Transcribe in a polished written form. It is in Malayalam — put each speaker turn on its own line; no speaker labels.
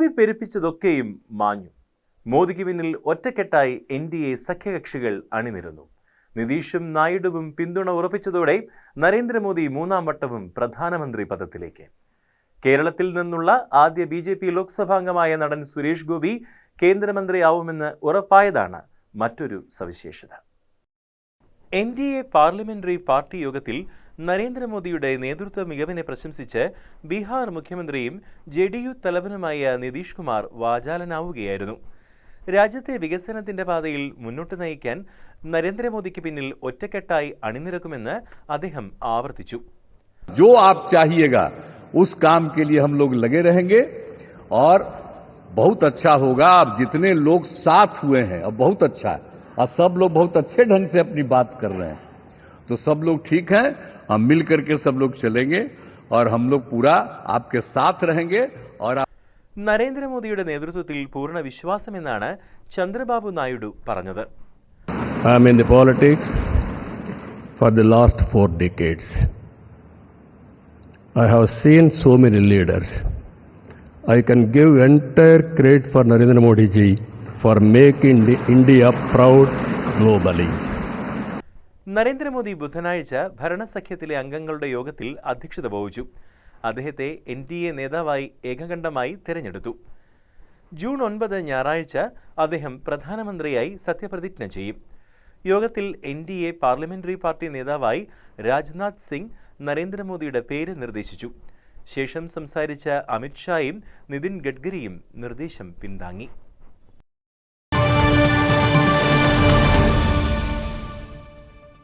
മോദി പെരുപ്പിച്ചതൊക്കെയും മാഞ്ഞു. മോദിക്ക് പിന്നിൽ ഒറ്റക്കെട്ടായി NDA സഖ്യകക്ഷികൾ അണിനിരന്നു. നിതീഷും നായിഡുവും പിന്തുണ ഉറപ്പിച്ചതോടെ നരേന്ദ്രമോദി മൂന്നാം വട്ടവും പ്രധാനമന്ത്രി പദത്തിലേക്ക്. കേരളത്തിൽ നിന്നുള്ള ആദ്യ BJP ലോക്സഭാംഗമായ നടൻ സുരേഷ് ഗോപി കേന്ദ്രമന്ത്രിയാവുമെന്ന് ഉറപ്പായതാണ് മറ്റൊരു സവിശേഷത. NDA പാർലമെന്ററി പാർട്ടി യോഗത്തിൽ നരേന്ദ്രമോദിയുടെ നേതൃത്വ മികവിനെ പ്രശംസിച്ച് ബീഹാർ മുഖ്യമന്ത്രിയും JDU തലവനുമായ നിതീഷ് കുമാർ വാചാലനാവുകയായിരുന്നു. രാജ്യത്തെ വികസനത്തിന്റെ പാതയിൽ മുന്നോട്ട് നയിക്കാൻ നരേന്ദ്രമോദിക്ക് പിന്നിൽ ഒറ്റക്കെട്ടായി അണിനിരക്കുമെന്ന് അദ്ദേഹം ആവർത്തിച്ചു.
जो आप चाहिएगा उस काम के लिए हम लोग लगे रहेंगे और बहुत अच्छा होगा. आप जितने लोग साथ हुए हैं अब बहुत अच्छा है और सब लोग बहुत अच्छे ढंग से अपनी बात कर रहे हैं, तो सब लोग ठीक हैं. हम मिल करके सब लोग चलेंगे और हम लोग पूरा आपके साथ रहेंगे. और
നരേന്ദ്രമോദിയുടെ നേതൃത്വത്തിൽ പൂർണ്ണ വിശ്വാസമെന്നാണ് ചന്ദ്രബാബു നായിഡു പറഞ്ഞത്.
I am in the politics for the last 4 decades. I have seen so many leaders. I can give entire credit for Narendra Modi ji for making India proud globally.
Narendra Modi ബുധനാഴ്ച ഭരണസഖ്യത്തിലെ അംഗങ്ങളുടെ യോഗത്തിൽ അധ്യക്ഷത വഹിച്ചു. അദ്ദേഹത്തെ NDA നേതാവായി ഏകകണ്ഠമായി തിരഞ്ഞെടുത്തു. ജൂൺ 9 ഞായറാഴ്ച അദ്ദേഹം പ്രധാനമന്ത്രിയായി സത്യപ്രതിജ്ഞ ചെയ്യും. യോഗത്തിൽ NDA പാർലമെന്ററി പാർട്ടി നേതാവായി രാജ്നാഥ് സിംഗ് നരേന്ദ്രമോദിയുടെ പേര് നിർദ്ദേശിച്ചു. ശേഷം സംസാരിച്ച അമിത് ഷായും നിതിൻ ഗഡ്കരിയും നിർദ്ദേശം പിന്താങ്ങി.